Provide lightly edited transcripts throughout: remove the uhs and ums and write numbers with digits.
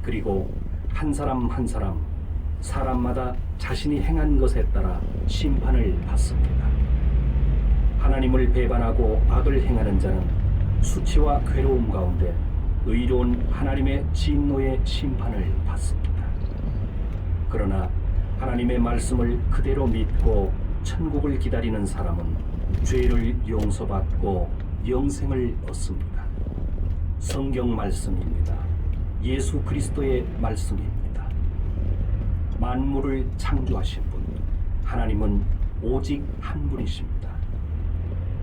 그리고 한 사람 한 사람 사람마다 자신이 행한 것에 따라 심판을 받습니다. 하나님을 배반하고 악을 행하는 자는 수치와 괴로움 가운데 의로운 하나님의 진노의 심판을 받습니다. 그러나 하나님의 말씀을 그대로 믿고 천국을 기다리는 사람은 죄를 용서받고 영생을 얻습니다. 성경 말씀입니다. 예수 그리스도의 말씀입니다. 만물을 창조하신 분, 하나님은 오직 한 분이십니다.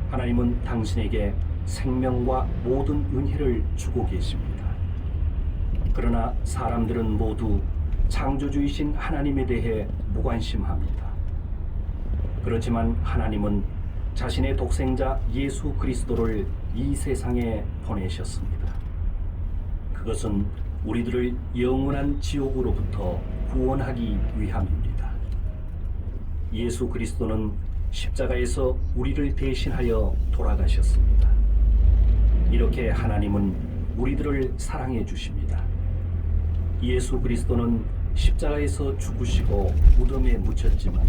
하나님은 당신에게 생명과 모든 은혜를 주고 계십니다. 그러나 사람들은 모두 창조주이신 하나님에 대해 무관심합니다. 그렇지만 하나님은 자신의 독생자 예수 그리스도를 이 세상에 보내셨습니다. 그것은 우리들을 영원한 지옥으로부터 구원하기 위함입니다. 예수 그리스도는 십자가에서 우리를 대신하여 돌아가셨습니다. 이렇게 하나님은 우리들을 사랑해 주십니다. 예수 그리스도는 십자가에서 죽으시고 무덤에 묻혔지만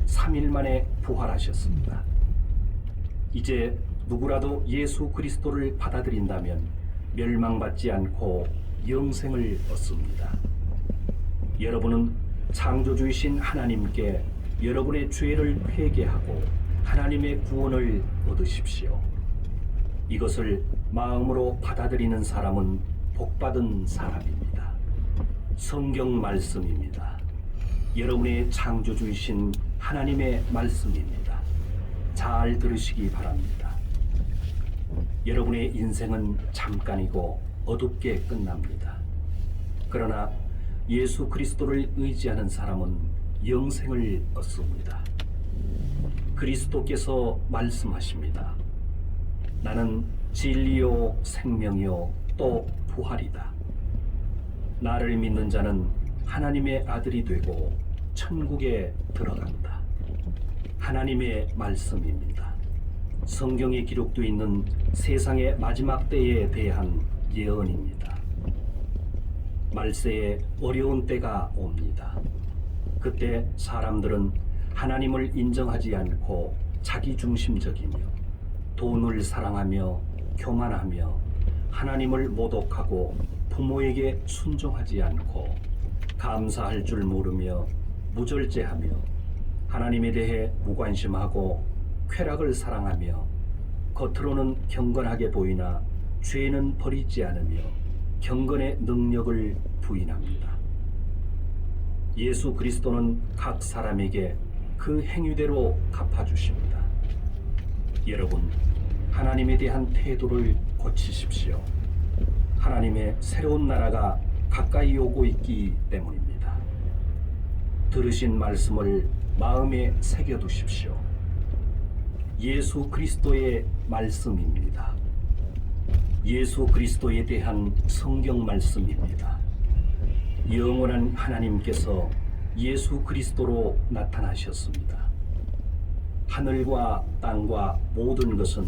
3일 만에 부활하셨습니다. 이제 누구라도 예수 그리스도를 받아들인다면 멸망받지 않고 영생을 얻습니다. 여러분은 창조주이신 하나님께 여러분의 죄를 회개하고 하나님의 구원을 얻으십시오. 이것을 마음으로 받아들이는 사람은 복받은 사람입니다. 성경 말씀입니다. 여러분의 창조주이신 하나님의 말씀입니다. 잘 들으시기 바랍니다. 여러분의 인생은 잠깐이고 어둡게 끝납니다. 그러나 예수 그리스도를 의지하는 사람은 영생을 얻습니다. 그리스도께서 말씀하십니다. 나는 진리요 생명이요 또 부활이다. 나를 믿는 자는 하나님의 아들이 되고 천국에 들어간다. 하나님의 말씀입니다. 성경에 기록되어 있는 세상의 마지막 때에 대한 예언입니다. 말세에 어려운 때가 옵니다. 그때 사람들은 하나님을 인정하지 않고 자기중심적이며 돈을 사랑하며 교만하며 하나님을 모독하고 부모에게 순종하지 않고 감사할 줄 모르며 무절제하며 하나님에 대해 무관심하고 쾌락을 사랑하며 겉으로는 경건하게 보이나 죄는 버리지 않으며 경건의 능력을 부인합니다. 예수 그리스도는 각 사람에게 그 행위대로 갚아주십니다. 여러분, 하나님에 대한 태도를 고치십시오. 하나님의 새로운 나라가 가까이 오고 있기 때문입니다. 들으신 말씀을 마음에 새겨두십시오. 예수 그리스도의 말씀입니다. 예수 그리스도에 대한 성경 말씀입니다. 영원한 하나님께서 예수 그리스도로 나타나셨습니다. 하늘과 땅과 모든 것은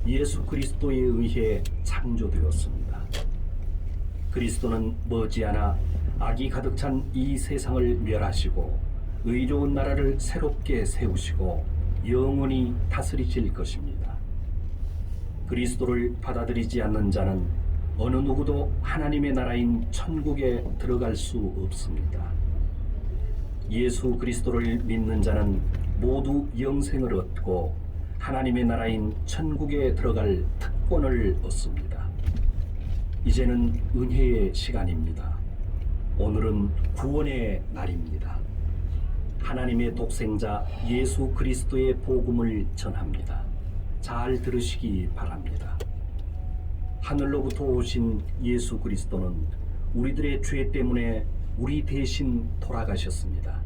예수 그리스도에 의해 창조되었습니다. 그리스도는 머지않아 악이 가득 찬 이 세상을 멸하시고 의로운 나라를 새롭게 세우시고 영원히 다스리실 것입니다. 그리스도를 받아들이지 않는 자는 어느 누구도 하나님의 나라인 천국에 들어갈 수 없습니다. 예수 그리스도를 믿는 자는 모두 영생을 얻고 하나님의 나라인 천국에 들어갈 특권을 얻습니다. 이제는 은혜의 시간입니다. 오늘은 구원의 날입니다. 하나님의 독생자 예수 그리스도의 복음을 전합니다. 잘 들으시기 바랍니다. 하늘로부터 오신 예수 그리스도는 우리들의 죄 때문에 우리 대신 돌아가셨습니다.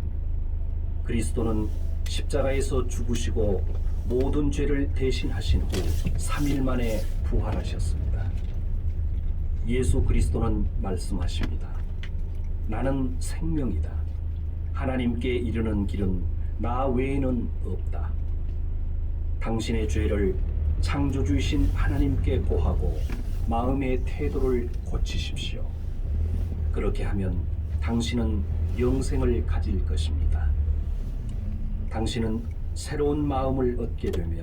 그리스도는 십자가에서 죽으시고 모든 죄를 대신하신 후 3일 만에 부활하셨습니다. 예수 그리스도는 말씀하십니다. 나는 생명이다. 하나님께 이르는 길은 나 외에는 없다. 당신의 죄를 창조주이신 하나님께 고하고 마음의 태도를 고치십시오. 그렇게 하면 당신은 영생을 가질 것입니다. 당신은 새로운 마음을 얻게 되며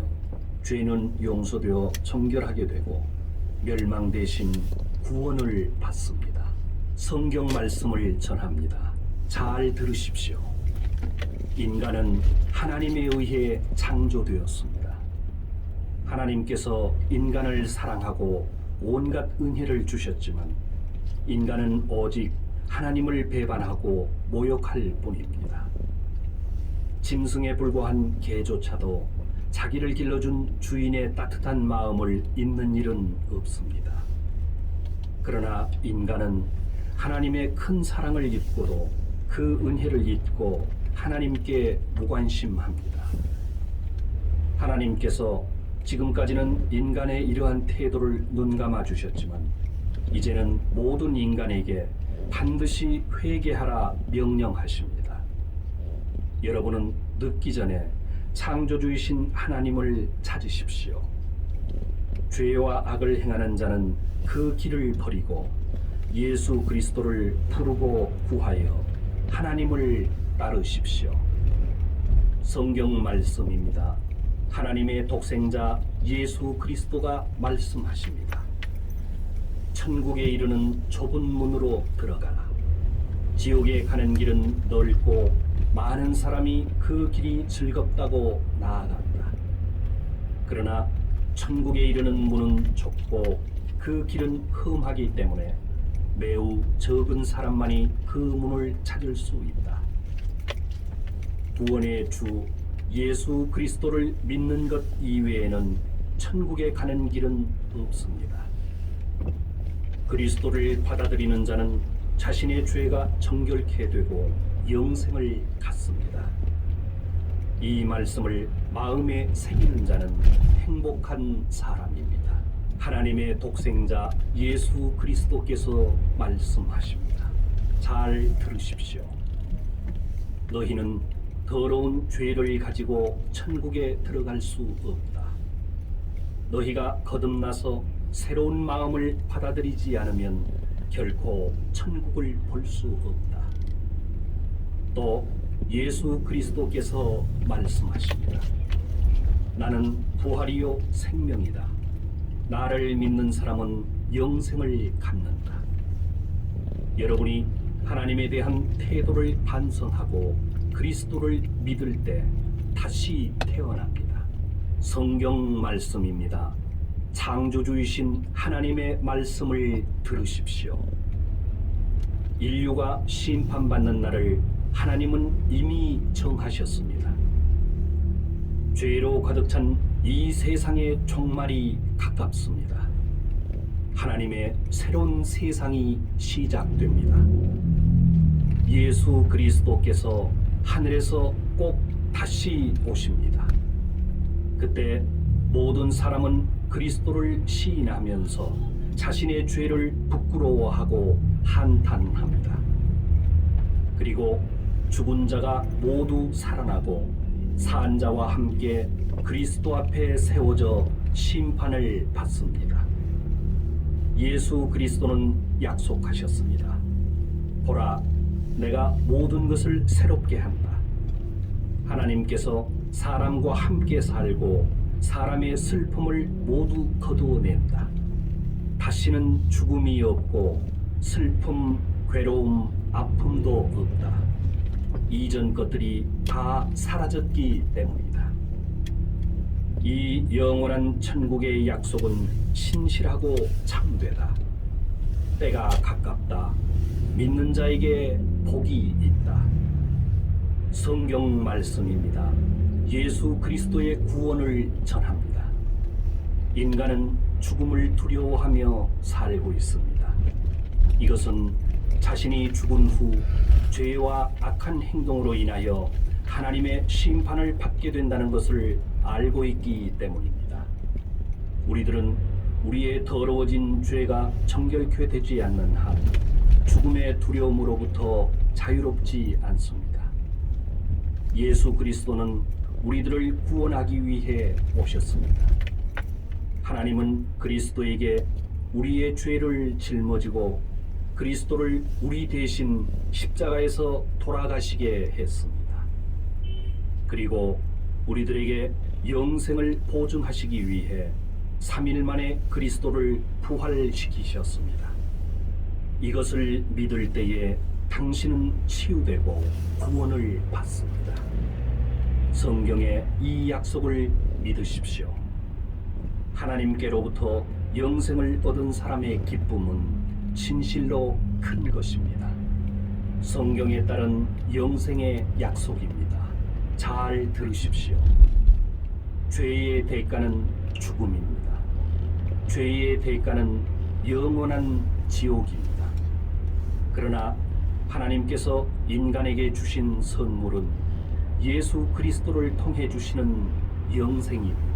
죄는 용서되어 정결하게 되고 멸망 대신 구원을 받습니다. 성경 말씀을 전합니다. 잘 들으십시오. 인간은 하나님에 의해 창조되었습니다. 하나님께서 인간을 사랑하고 온갖 은혜를 주셨지만 인간은 오직 하나님을 배반하고 모욕할 뿐입니다. 짐승에 불과한 개조차도 자기를 길러준 주인의 따뜻한 마음을 잊는 일은 없습니다. 그러나 인간은 하나님의 큰 사랑을 잊고도 그 은혜를 잊고 하나님께 무관심합니다. 하나님께서 지금까지는 인간의 이러한 태도를 눈감아 주셨지만 이제는 모든 인간에게 반드시 회개하라 명령하십니다. 여러분은 늦기 전에 창조주이신 하나님을 찾으십시오. 죄와 악을 행하는 자는 그 길을 버리고 예수 그리스도를 부르고 구하여 하나님을 따르십시오. 성경 말씀입니다. 하나님의 독생자 예수 그리스도가 말씀하십니다. 천국에 이르는 좁은 문으로 들어가라. 지옥에 가는 길은 넓고 많은 사람이 그 길이 즐겁다고 나아간다. 그러나 천국에 이르는 문은 좁고 그 길은 험하기 때문에 매우 적은 사람만이 그 문을 찾을 수 있다. 구원의 주 예수 그리스도를 믿는 것 이외에는 천국에 가는 길은 없습니다. 그리스도를 받아들이는 자는 자신의 죄가 정결케 되고 영생을 갖습니다. 이 말씀을 마음에 새기는 자는 행복한 사람입니다. 하나님의 독생자 예수 그리스도께서 말씀하십니다. 잘 들으십시오. 너희는 더러운 죄를 가지고 천국에 들어갈 수 없다. 너희가 거듭나서 새로운 마음을 받아들이지 않으면 결코 천국을 볼 수 없다. 또 예수 그리스도께서 말씀하십니다. 나는 부활이요 생명이다. 나를 믿는 사람은 영생을 갖는다. 여러분이 하나님에 대한 태도를 반성하고 그리스도를 믿을 때 다시 태어납니다. 성경 말씀입니다. 창조주이신 하나님의 말씀을 들으십시오. 인류가 심판받는 날을 하나님은 이미 정하셨습니다. 죄로 가득 찬 이 세상의 종말이 가깝습니다. 하나님의 새로운 세상이 시작됩니다. 예수 그리스도께서 하늘에서 꼭 다시 오십니다. 그때 모든 사람은 그리스도를 시인하면서 자신의 죄를 부끄러워하고 한탄합니다. 그리고 죽은 자가 모두 살아나고 산 자와 함께 그리스도 앞에 세워져 심판을 받습니다. 예수 그리스도는 약속하셨습니다. 보라, 내가 모든 것을 새롭게 한다. 하나님께서 사람과 함께 살고 사람의 슬픔을 모두 거두어낸다. 다시는 죽음이 없고 슬픔, 괴로움, 아픔도 없다. 이전 것들이 다 사라졌기 때문이다. 이 영원한 천국의 약속은 신실하고 참되다. 때가 가깝다. 믿는 자에게 복이 있다. 성경 말씀입니다. 예수 그리스도의 구원을 전합니다. 인간은 죽음을 두려워하며 살고 있습니다. 이것은 자신이 죽은 후 죄와 악한 행동으로 인하여 하나님의 심판을 받게 된다는 것을 알고 있기 때문입니다. 우리들은 우리의 더러워진 죄가 정결케 되지 않는 한 죽음의 두려움으로부터 자유롭지 않습니다. 예수 그리스도는 우리들을 구원하기 위해 오셨습니다. 하나님은 그리스도에게 우리의 죄를 짊어지고 그리스도를 우리 대신 십자가에서 돌아가시게 했습니다. 그리고 우리들에게 영생을 보증하시기 위해 3일 만에 그리스도를 부활시키셨습니다. 이것을 믿을 때에 당신은 치유되고 구원을 받습니다. 성경의 이 약속을 믿으십시오. 하나님께로부터 영생을 얻은 사람의 기쁨은 진실로 큰 것입니다. 성경에 따른 영생의 약속입니다. 잘 들으십시오. 죄의 대가는 죽음입니다. 죄의 대가는 영원한 지옥입니다. 그러나 하나님께서 인간에게 주신 선물은 예수 그리스도를 통해 주시는 영생입니다.